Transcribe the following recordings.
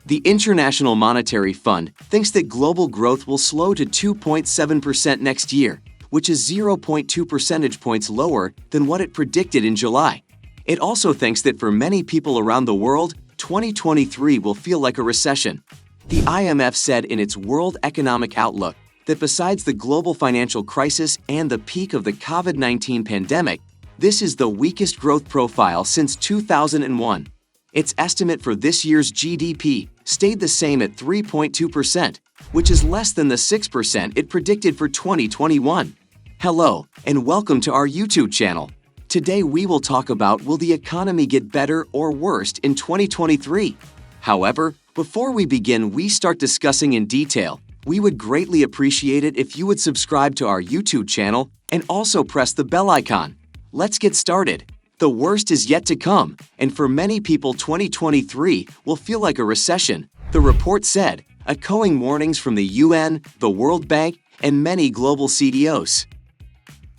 The International Monetary Fund thinks that global growth will slow to 2.7% next year, which is 0.2 percentage points lower than what it predicted in July. It also thinks that for many people around the world, 2023 will feel like a recession. The IMF said in its World Economic Outlook that besides the global financial crisis and the peak of the COVID-19 pandemic, this is the weakest growth profile since 2001. Its estimate for this year's GDP stayed the same at 3.2%, which is less than the 6% it predicted for 2021. Hello, and welcome to our YouTube channel. Today we will talk about will the economy get better or worse in 2023? However, before we begin, we start discussing in detail. We would greatly appreciate it if you would subscribe to our YouTube channel and also press the bell icon. Let's get started. The worst is yet to come, and for many people 2023 will feel like a recession, the report said, echoing warnings from the UN, the World Bank, and many global CDOs.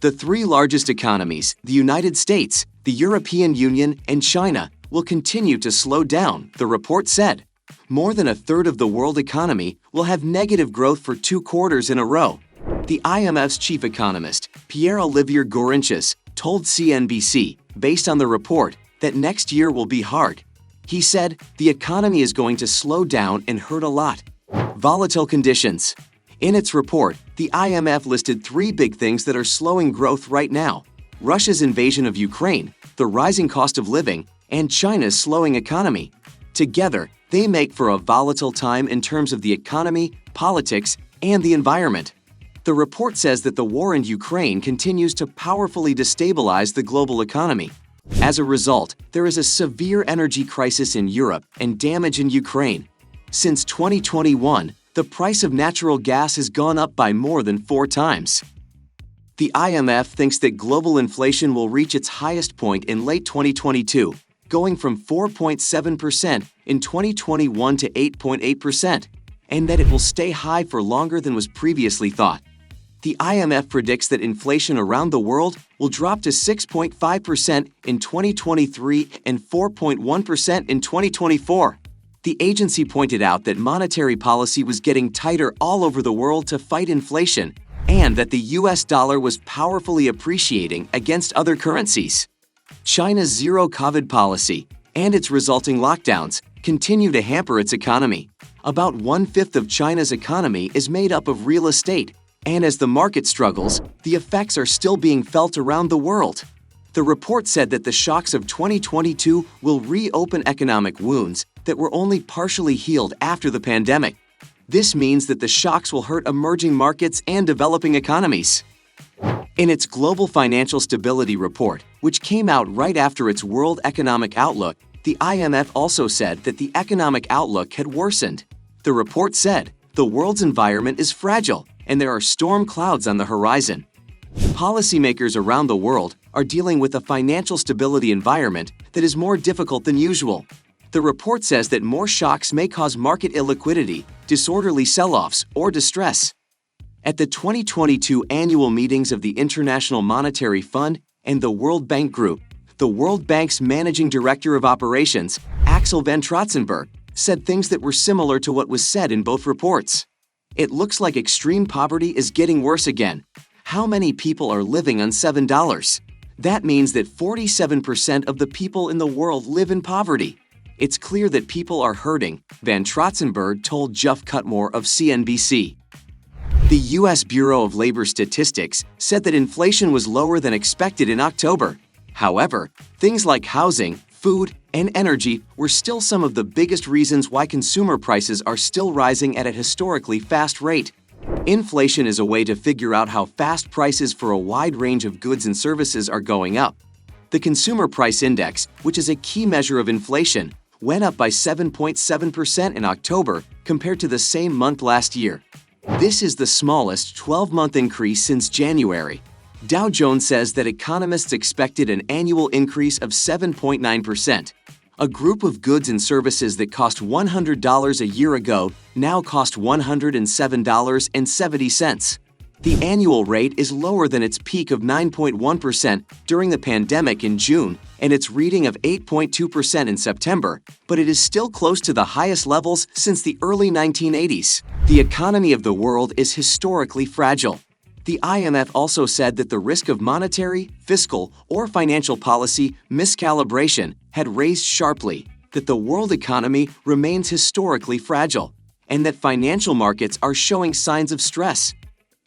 The three largest economies, the United States, the European Union, and China, will continue to slow down, the report said. More than a third of the world economy will have negative growth for 2 quarters in a row. The IMF's chief economist, Pierre-Olivier Gourinchas, told CNBC, based on the report, that next year will be hard. He said, the economy is going to slow down and hurt a lot. Volatile conditions. In its report, the IMF listed 3 big things that are slowing growth right now: Russia's invasion of Ukraine, the rising cost of living, and China's slowing economy. Together, they make for a volatile time in terms of the economy, politics, and the environment. The report says that the war in Ukraine continues to powerfully destabilize the global economy. As a result, there is a severe energy crisis in Europe and damage in Ukraine. Since 2021, the price of natural gas has gone up by more than 4 times. The IMF thinks that global inflation will reach its highest point in late 2022, going from 4.7% in 2021 to 8.8%, and that it will stay high for longer than was previously thought. The IMF predicts that inflation around the world will drop to 6.5% in 2023 and 4.1% in 2024. The agency pointed out that monetary policy was getting tighter all over the world to fight inflation, and that the US dollar was powerfully appreciating against other currencies. China's zero-COVID policy and its resulting lockdowns continue to hamper its economy. About 1/5 of China's economy is made up of real estate, and as the market struggles, the effects are still being felt around the world. The report said that the shocks of 2022 will reopen economic wounds that were only partially healed after the pandemic. This means that the shocks will hurt emerging markets and developing economies. In its Global Financial Stability Report, which came out right after its World Economic Outlook, the IMF also said that the economic outlook had worsened. The report said, the world's environment is fragile, and there are storm clouds on the horizon. Policymakers around the world are dealing with a financial stability environment that is more difficult than usual. The report says that more shocks may cause market illiquidity, disorderly sell-offs, or distress. At the 2022 annual meetings of the International Monetary Fund and the World Bank Group, the World Bank's Managing Director of Operations, Axel van Trotsenburg, said things that were similar to what was said in both reports. It looks like extreme poverty is getting worse again. How many people are living on $7? That means that 47% of the people in the world live in poverty. It's clear that people are hurting, Van Trotsenburg told Jeff Cutmore of CNBC. The U.S. Bureau of Labor Statistics said that inflation was lower than expected in October. However, things like housing, food, and energy were still some of the biggest reasons why consumer prices are still rising at a historically fast rate. Inflation is a way to figure out how fast prices for a wide range of goods and services are going up. The Consumer Price Index, which is a key measure of inflation, went up by 7.7% in October compared to the same month last year. This is the smallest 12-month increase since January. Dow Jones says that economists expected an annual increase of 7.9%. A group of goods and services that cost $100 a year ago now cost $107.70. The annual rate is lower than its peak of 9.1% during the pandemic in June and its reading of 8.2% in September, but it is still close to the highest levels since the early 1980s. The economy of the world is historically fragile. The IMF also said that the risk of monetary, fiscal, or financial policy miscalibration had raised sharply, that the world economy remains historically fragile, and that financial markets are showing signs of stress.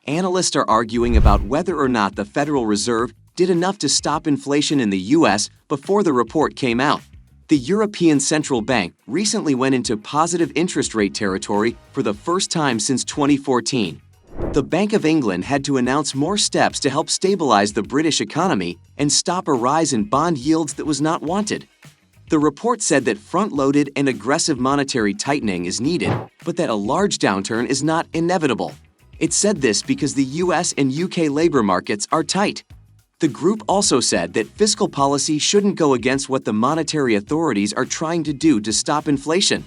Analysts are arguing about whether or not the Federal Reserve did enough to stop inflation in the U.S. before the report came out. The European Central Bank recently went into positive interest rate territory for the first time since 2014. The Bank of England had to announce more steps to help stabilize the British economy and stop a rise in bond yields that was not wanted. The report said that front-loaded and aggressive monetary tightening is needed, but that a large downturn is not inevitable. It said this because the US and UK labor markets are tight. The group also said that fiscal policy shouldn't go against what the monetary authorities are trying to do to stop inflation.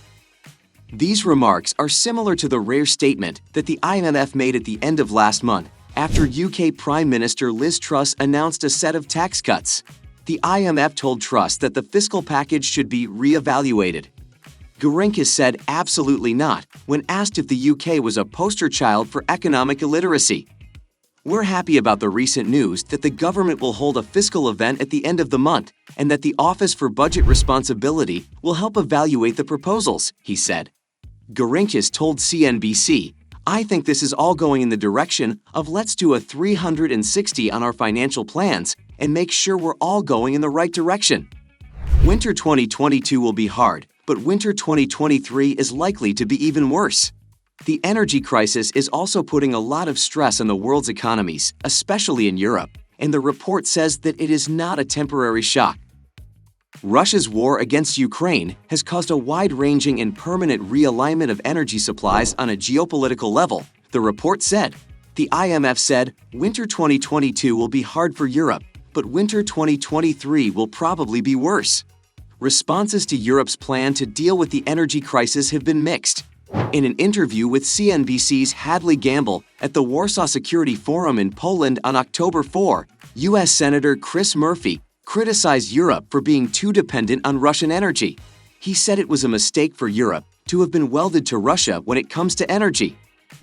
These remarks are similar to the rare statement that the IMF made at the end of last month after UK Prime Minister Liz Truss announced a set of tax cuts. The IMF told Truss that the fiscal package should be re-evaluated. Gourenkas said absolutely not when asked if the UK was a poster child for economic illiteracy. We're happy about the recent news that the government will hold a fiscal event at the end of the month and that the Office for Budget Responsibility will help evaluate the proposals, he said. Gourenkas told CNBC, "I think this is all going in the direction of let's do a 360 on our financial plans and make sure we're all going in the right direction." Winter 2022 will be hard, but winter 2023 is likely to be even worse. The energy crisis is also putting a lot of stress on the world's economies, especially in Europe, and the report says that it is not a temporary shock. Russia's war against Ukraine has caused a wide-ranging and permanent realignment of energy supplies on a geopolitical level, the report said. The IMF said, "Winter 2022 will be hard for Europe, but winter 2023 will probably be worse." Responses to Europe's plan to deal with the energy crisis have been mixed. In an interview with CNBC's Hadley Gamble at the Warsaw Security Forum in Poland on October 4, U.S. Senator Chris Murphy criticized Europe for being too dependent on Russian energy. He said it was a mistake for Europe to have been welded to Russia when it comes to energy.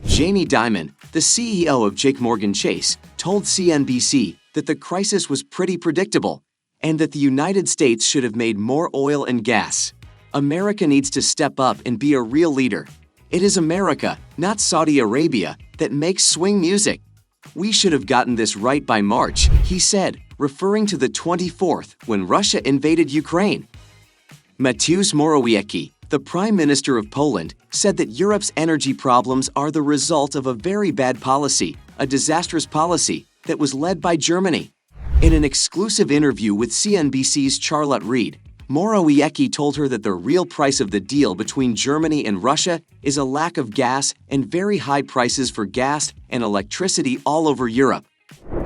Jamie Dimon, the CEO of JPMorgan Chase, told CNBC that the crisis was pretty predictable and that the United States should have made more oil and gas. America needs to step up and be a real leader. It is America, not Saudi Arabia, that makes swing music. We should have gotten this right by March, he said, referring to the 24th when Russia invaded Ukraine. Mateusz Morawiecki, the Prime Minister of Poland, said that Europe's energy problems are the result of a very bad policy, a disastrous policy that was led by Germany. In an exclusive interview with CNBC's Charlotte Reed, Morawiecki told her that the real price of the deal between Germany and Russia is a lack of gas and very high prices for gas and electricity all over Europe.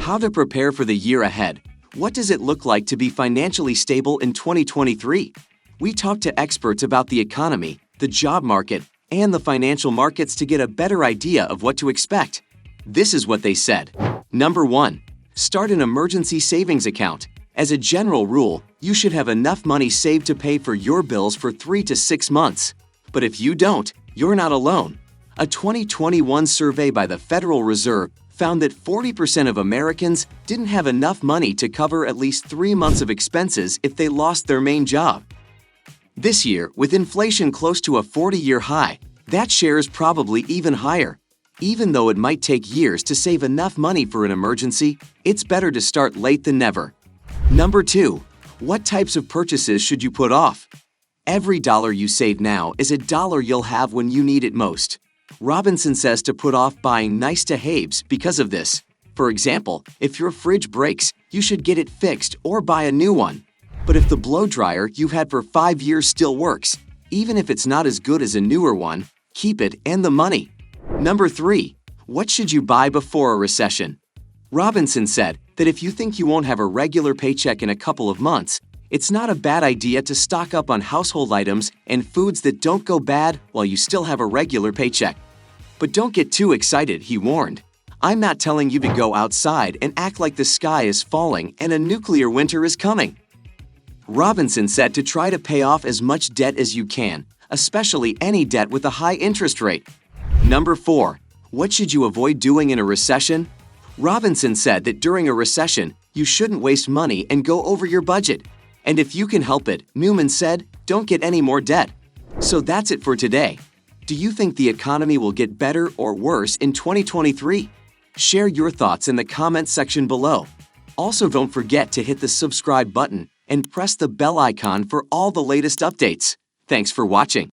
How to prepare for the year ahead? What does it look like to be financially stable in 2023? We talked to experts about the economy, the job market, and the financial markets to get a better idea of what to expect. This is what they said. Number 1. Start an emergency savings account. As a general rule, you should have enough money saved to pay for your bills for 3 to 6 months. But if you don't, you're not alone. A 2021 survey by the Federal Reserve found that 40% of Americans didn't have enough money to cover at least 3 months of expenses if they lost their main job. This year, with inflation close to a 40-year high, that share is probably even higher. Even though it might take years to save enough money for an emergency, it's better to start late than never. Number 2. What types of purchases should you put off? Every dollar you save now is a dollar you'll have when you need it most. Robinson says to put off buying nice-to-haves because of this. For example, if your fridge breaks, you should get it fixed or buy a new one. But if the blow dryer you've had for 5 years still works, even if it's not as good as a newer one, keep it and the money. Number 3. What should you buy before a recession? Robinson said that if you think you won't have a regular paycheck in a couple of months, it's not a bad idea to stock up on household items and foods that don't go bad while you still have a regular paycheck. But don't get too excited, he warned. I'm not telling you to go outside and act like the sky is falling and a nuclear winter is coming. Robinson said to try to pay off as much debt as you can, especially any debt with a high interest rate. Number 4. What should you avoid doing in a recession? Robinson said that during a recession, you shouldn't waste money and go over your budget. And if you can help it, Newman said, don't get any more debt. So that's it for today. Do you think the economy will get better or worse in 2023? Share your thoughts in the comments section below. Also, don't forget to hit the subscribe button and press the bell icon for all the latest updates. Thanks for watching.